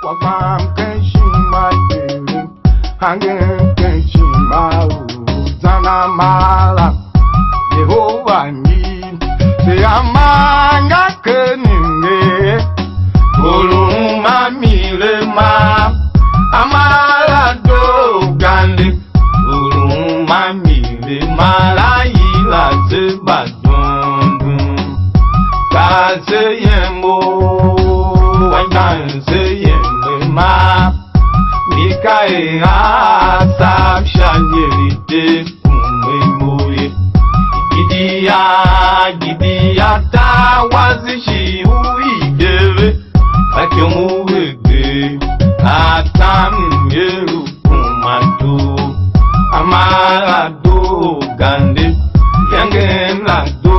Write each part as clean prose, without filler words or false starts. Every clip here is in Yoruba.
Wabam Kenshima, Hangen Kenshima, Zana Mala, Jehovah ni, the Amanga Keninge, Uluma Milema, Amala do Gandhi, Uluma Milema, Ila Zebadon, Kazeyemo. Ma Mikaela Sabshanyerite Umemuri Gidia Tawazishi Uidere Akyomuwege Atam Yeru Kumato Amarado Gande Yangena do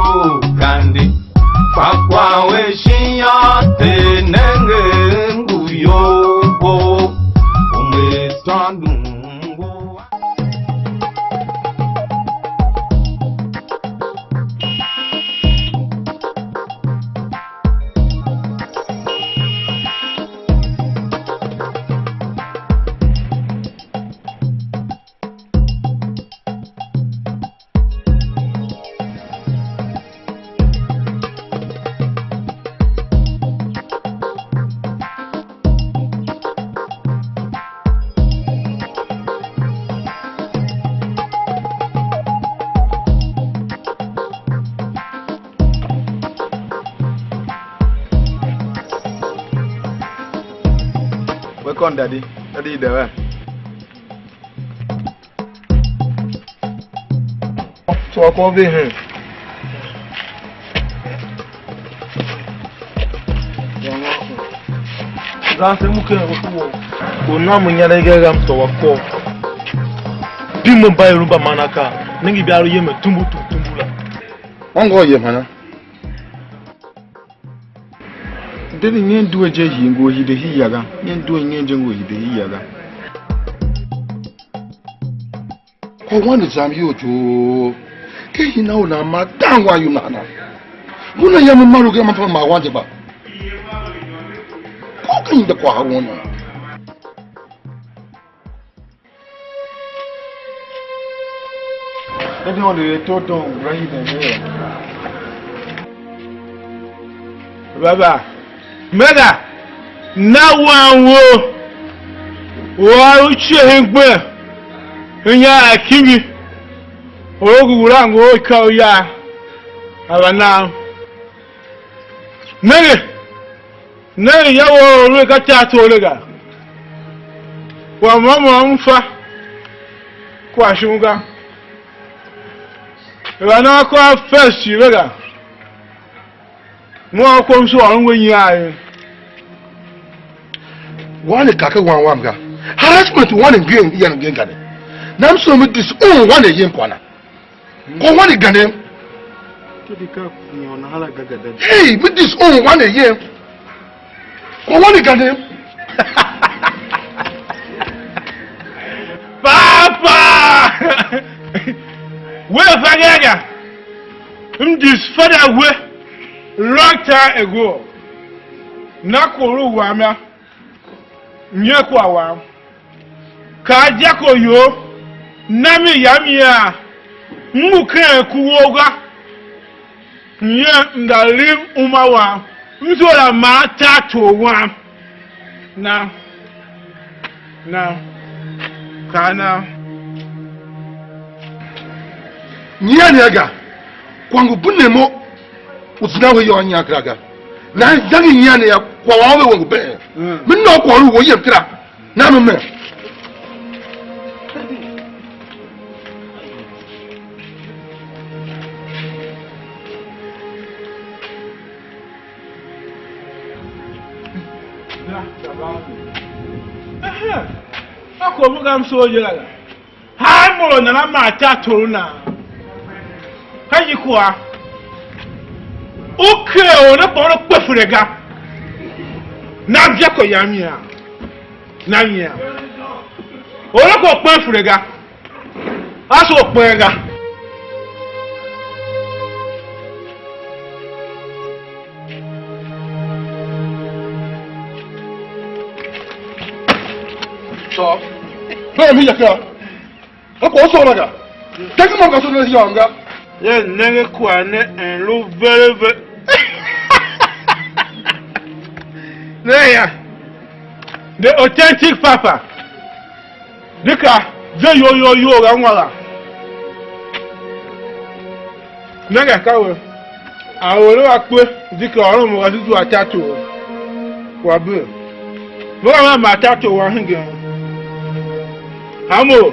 Gande Fakwa Weshiyote Nenge Yobo, umestandungu. Welcome, Daddy. Daddy, there. So I come over here. That's muke ko na munyala igara mto wako. Dimo bayi rumba manaka. Ningi biaru yeme tumbula. Ongo ye mana. Deni nyen duwe je hingo hide hiyaga nyen duwe nyen jengo hide hiyaga ko wani zam yojo ke hina una ma tangwa yunana muna ya mu maru ke ma fa ma wanje ba ko kin da kwa wona deni on le toto rahi de baba Mega na wanwo wa uche hengbe nya akimi ogugura ngo ka ya abana nere yawo ru ka ta to lega wa mama mfa kwa shunga abana ko first lega mo ko so orun wen ayi wani kaka wanwamga harassment wani gen yan gen gane nam so mi dis wani yin kwana ko wani gane to di ka kunyo na hala gaga da hey mi dis wani yin ko wani gane papa we fagaga dis father we long time ago na koru wama nye kwa wa ka jako yo nami yamia muke kuwoga nye ndalim umawa mzola mata to wa na kana nyanyega kwangu bunemo utinawe yo nyakraga na zangi nyane ya kwa wawe wangu be minno ko ru wo yekra na me ako mugam so yela ha mo na ma ta toru na kayi kuwa okay ona bono kwefurega na bia ko yamia na yia ona ko kwefurega aso kwega So, where me yaka? Ako so naga. Take mo ka so na yanga. Ye nenge kwane en lu velve. Neya. The authentic papa. Dika, je yo ga nwala. Nenge kawe. Aworo ape dika orun mo ga tutu atato. Wa be. Mo ma atato wa hinge. Amo.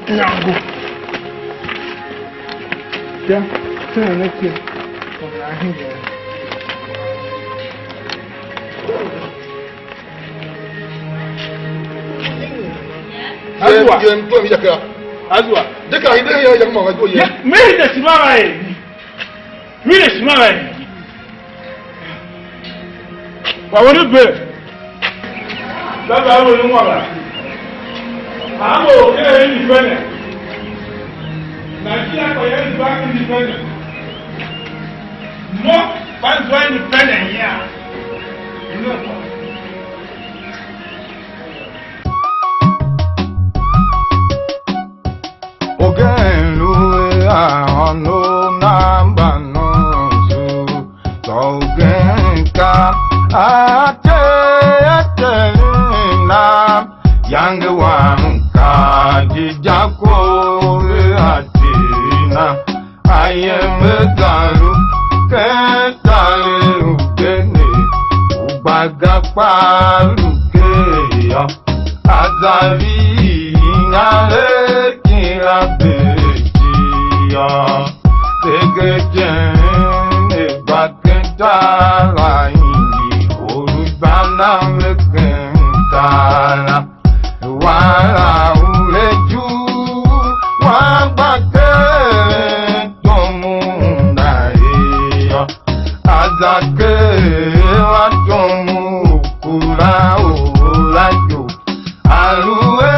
Nango. Yeah, next year. Azwa. Deka ide ya yang mo ga go ye. Me de simara e. Me de simara e. Wa woni be. Baba wo ni mo ba. Amo ke ni fene. Nigeria for years back independent. No, but why independent here? You know what? Again, no number no so genka ate na young one ka dijako atina I am a galu ketalu dene ubaga palu keya azali ngale Betia, Tegajan, Bakentala, Urubana, Lekentala, Wala, Uleju, Wabake, Tomuna, Azake, Watomu, Kula, Ulajo, Alue.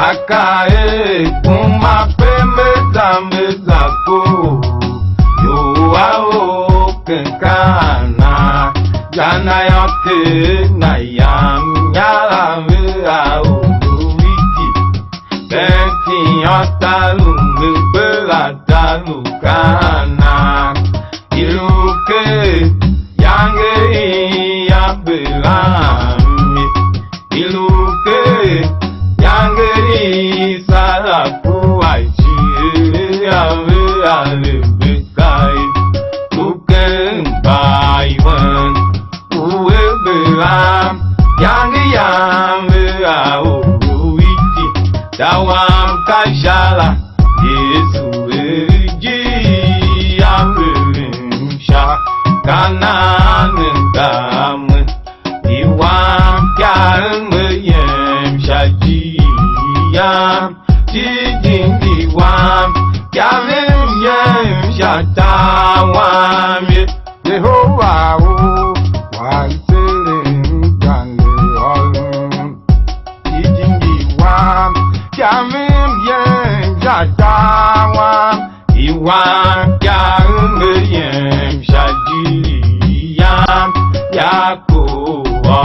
Akae kuma pemeza ko yo ao kenkana jana yote na yam yala me ao wiki benti yotalu me bela talu kana iluke yange ya bela mi iluke yange sala kuaji ave ave bekai tuken baiwan uwe bela yange yame ao wiki dawam kajala yesu eji ave sha kanan dam iwan kyan yem shaji yam jijin diwan kyan yem shatawan Jehovah o wa selin gale olun jijin diwan kyan yem shatawan iwan kyan yem shaji yam yakoa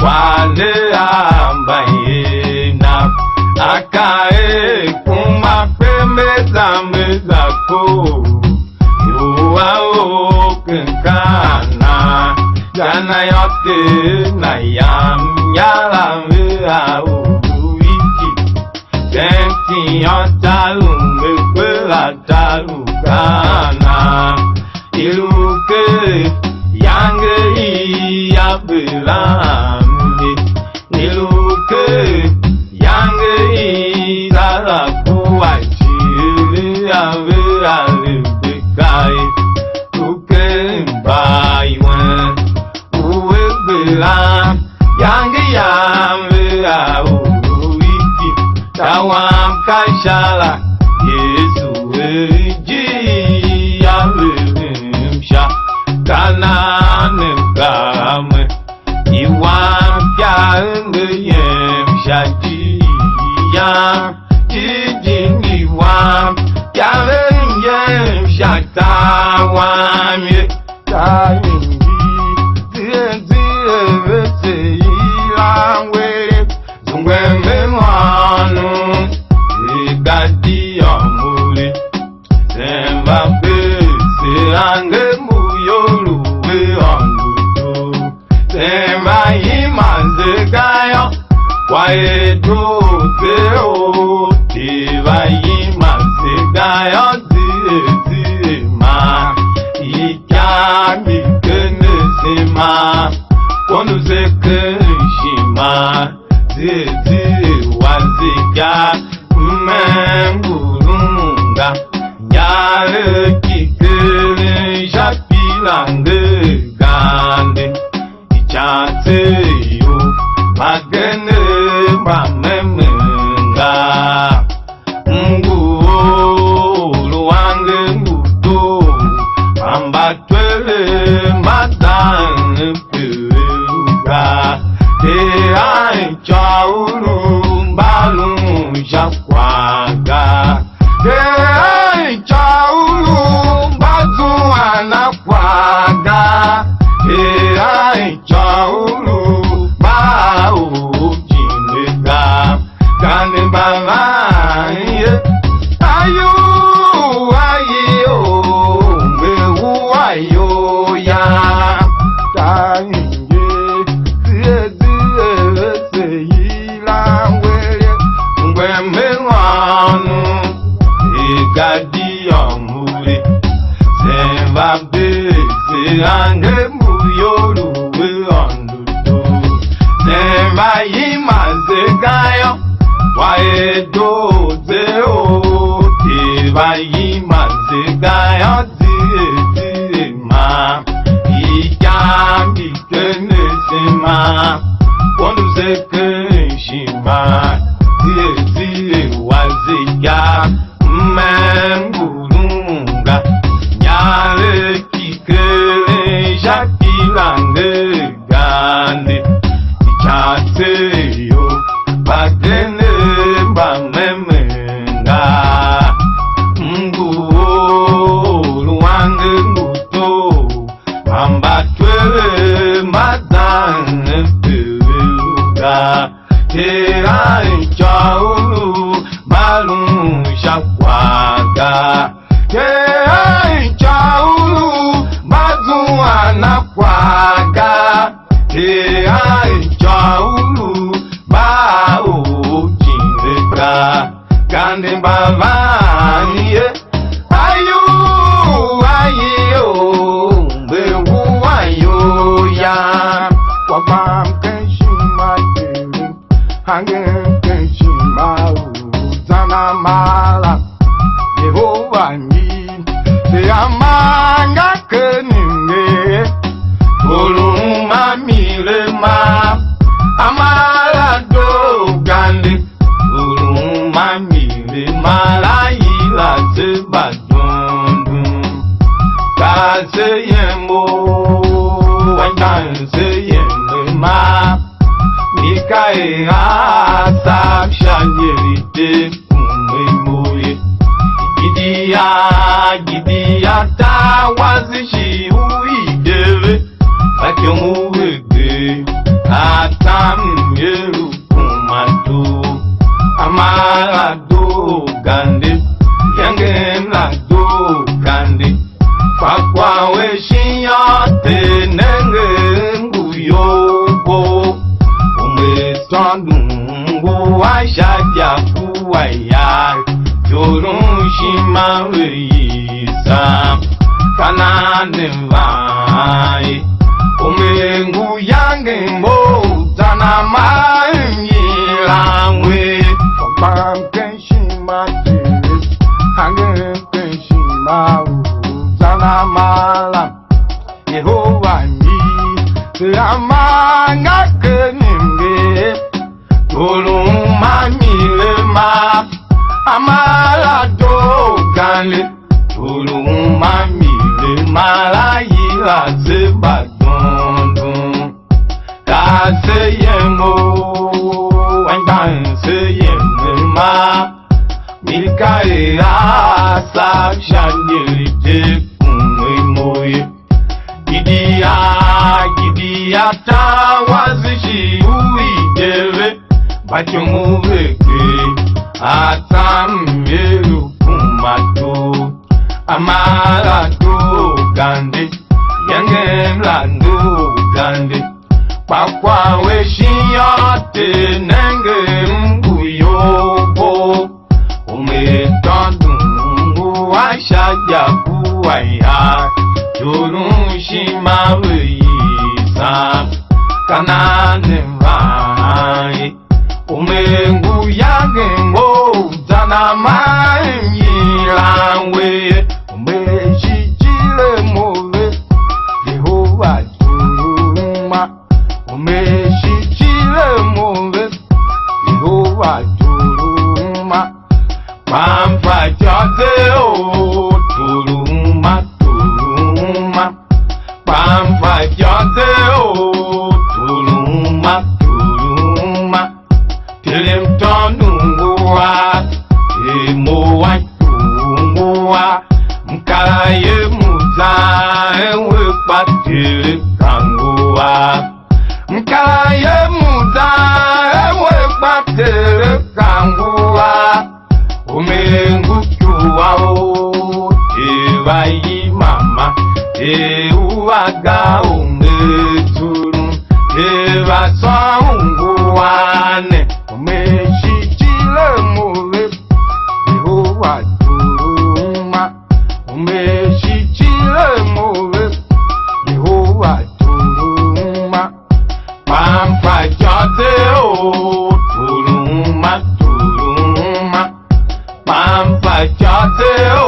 wale ambayena akae kuma pemeza ko yo kenkana jana yote na yam yala me au wiki tenti yotalu me kwela talu kana iluke yange ya belami iluke yange sala kuachi ave ave bekai tuke baiwan uwe belam yange yame au wiki tawam kashala yesu eji ave sha kanan game iwan kyan yem shaji yam jijin iwan kyan yem shatawan tayin zi ilanwe zungwe memwanu igadi omuli semba pese ange yoluwe ongudu tema imanze gayo waedo teo tiva imanze gayo ma ikami kene sema konu zeke shima wazika mengurunga nyare kikele lange gande ichate yo magene mamemenga ngulu wange ngudo ambatwele matane peruga te ai chaulu mbalu jakwaga te ai chaulu anakwaga ai chaulu ba o jinega kanibala ayo ayo mewu ayo ya tainje se ilangwele ngwemewanu igadi omuli semba ange muyoluwe ondudu semba imanze gayo waedo zeo tiba imanze gayo ma ikambi kene sema kondu zeke shima tie wazika mengurunga nyale kikele jakilange gande ichateyo bagene tera chaulu balum shakwaga tera chaulu bazuana kwaga tera chaulu bao jinga kande bavani ayu ayo bewu ayo ya kwam kenshima hangen kenshima zana mala Yehova ni te amanga kenime oluma milema amala do gande oluma milema la ila se badundu kaze yemo wandanse yema mikae asa shanyerite kumemoye gidiya ta wazishi uidele like omuwege atam yeru kumato amara do gande yange na do gande fakwa weshiya tenenge nguyobo umestandungu washaja kuwaya yorun shima reisa kanane vai omengu yange mo tana mai langwe pam kenshima hange kenshima tana mala Yehova ni amanga kenimbe toluma milema amala do gale toluma milema la yila se badondon ka se yemo wandan se yema mikae asa shanirite kumemoye gidiya ta wazishi uidele bachomuveke atam yeru kumato amara do gande yange mlando gande pakwa weshiyote nenge mbuyobo umetandungu washaja kuwaya yorun shima reisa kanane vai omengu yange mo zana mai langwe omejijile mole Yehova turuma omejijile mole Yehova turuma pampa jode o turuma turuma pampa jode o turuma turuma Tilim tonungua Emoa tungua Mkalaye muza Ewe patile kangua Mkalaye muza Ewe patile kangua Omengu chua o Tewayi mama Tewuaga umeturu Tewa songuane umeshijile mule Yehova turuma umeshijile mule Yehova turuma pampa jote o turuma turuma pampa jote o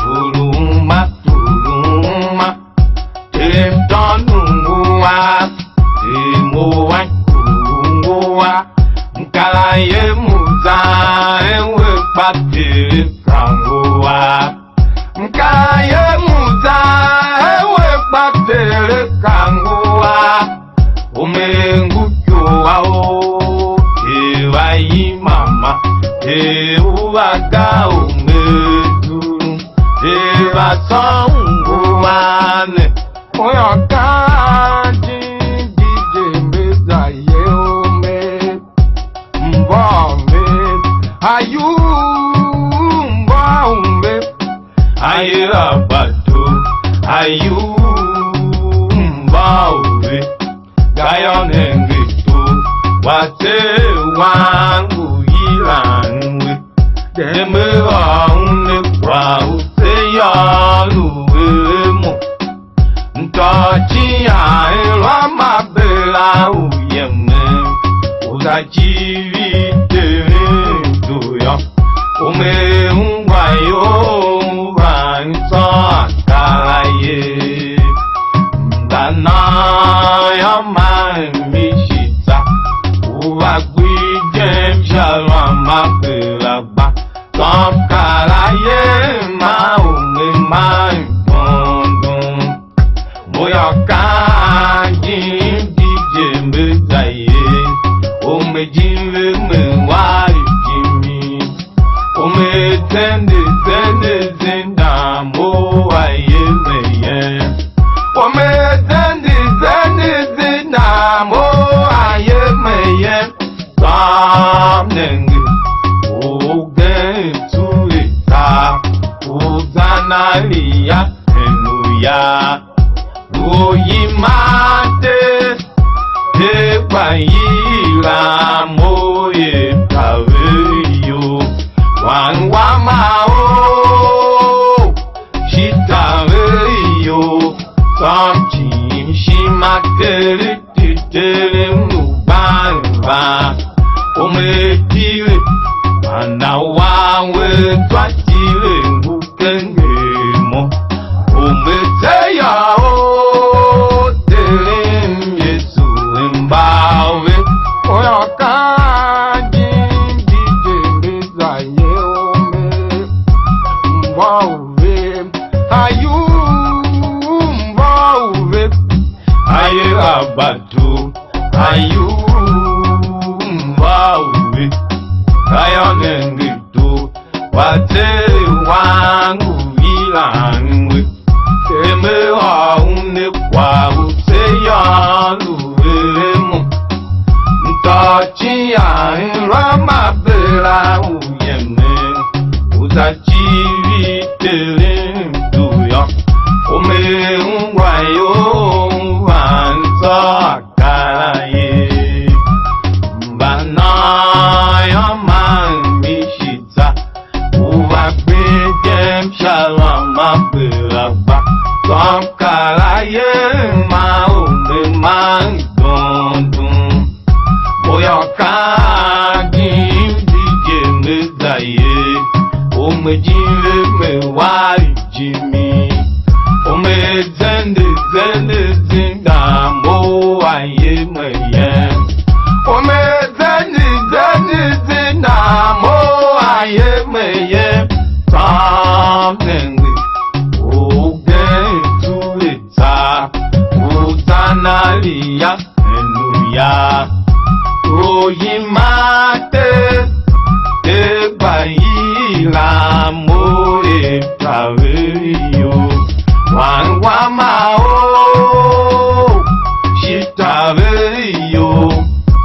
turuma turuma temtonungua temoa tungua mkalaye muza ewe patile kangua mkalaye muza ewe patile kangua omengu chua o tewayi mama tewuaga umeturu tewa songuane oyoka jijije mbezaye ome wangu ilanwe deme wangu kwa useya luwemo ntachi aelwa mabela uyeme uzachiri teredoya ome ungwayo vansa karaye mbana ya mishita uvagwije mshalwa mabelaba tokaraye maume maibondon moyokaji dije mbezaye omejile mewari jimi ometende tende zinda moaye meye ometende tende zinda moaye meye samnenge oge tuita uzanalia enuya oyimate tebayira moye kaveyo wanwamao shitaveyo samchi shimakere titere mubamba ometire mana wawe twatire ngukengemo ometeya o terim yesu mbawe oyakaji dije zaye ome mbawe ayu mbawe aye abatu ayu mbawe ayonengitu wate wangu ilangwe teme waune kwa useya luwemo ntachi aelwa mabela uyeme uzachiri terenduya ome ungwayo vansa karaye mbana ya mishita uvagwije mshalwa mabelaba tokaraye maume maibondon moyokaji dije mezaye omejile mewari jimi omezende zende zinda moaye meye omezende zende zinda moaye meye samnenge oge tuita uzanalia enuya oyimate tebayira moye kaveyo wanwamao shitaveyo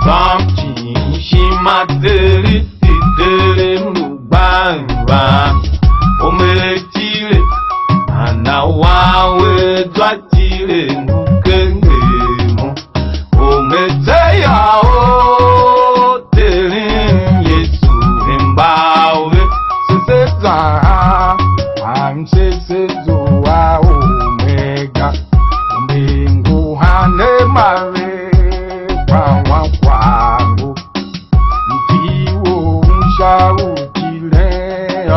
samchi shimateri titere mubamba ometire mana wawe twatire ngukengemo ometeya o terim yesu mbawe seseza amsesezoa omega mbinguhane mare kwa kwangu mtiwo mshautile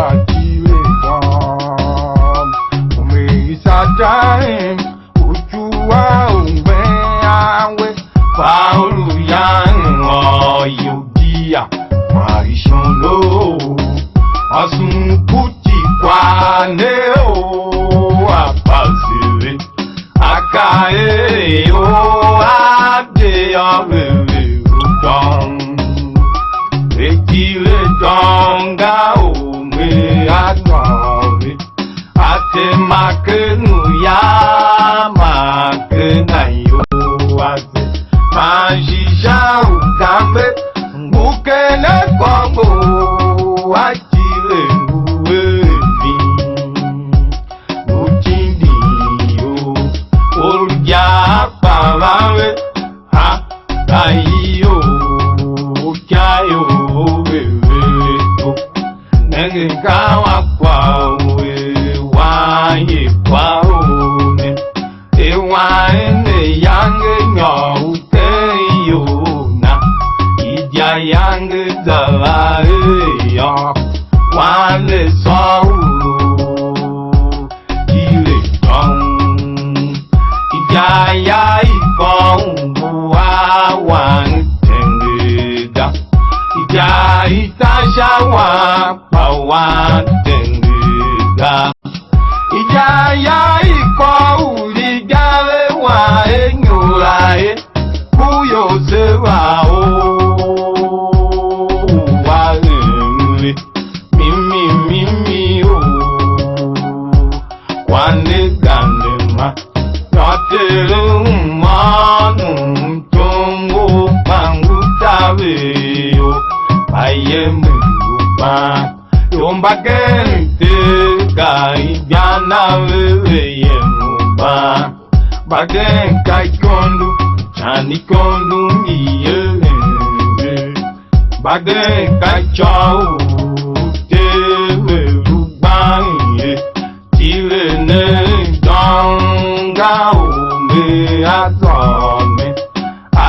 atile kwam umeisadaim ujua umeawe paulu yango yudia marishono asunkuti kwaneo apasire akaeo adeyawewe udon ekile donga ome agove atemakenu ya makenayo ase majisha ukambe ngukene kongo achile nguwevi uchindiyo olja palawe ha ayo gawa kwawe waye kwaone e waene yange nyote yona idia yange zawae yo wale saulu ile kong idia ya ikong buawan tengeda idia itashawa pawan tengeda idia ya ikong uligale wa enyulae kuyo sewa o mimi o kwane ganema notelu manu tongo pangu tawe o aye mungupa yomba gente kai jana wewe yemuba bagen kai kondu chani kondu miye bagen kai chau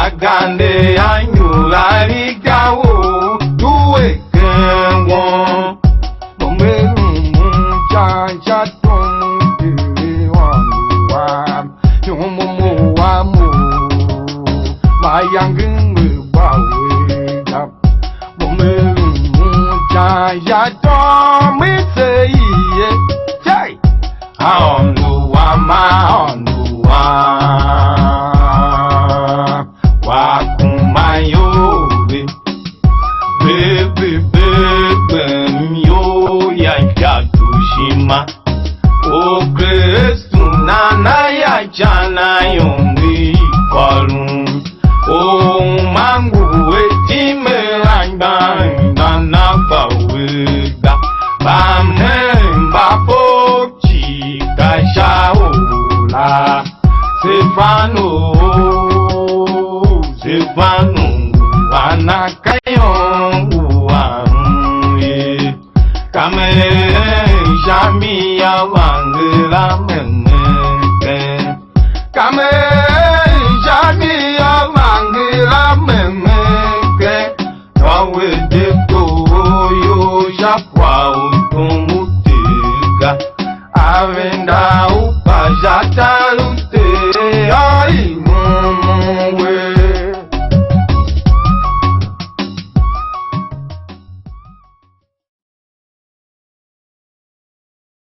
agande anyulari gawo duwe kenwo momelu cha tomu de wanwa yomo wa mu mayangin bawe ga momelu cha tomu sei chai aonduwa maonduwa wakumayobe bebe myo ya jatushima o Kristu nana ya jana yombi kolun o mangu etime rangba nana baweda bamemba pochi kashaola Stefano anakayo uamye kame jamia wangela memeke kame jamia wangela memeke tawe deko yo japwa utumutega avenda upajatalu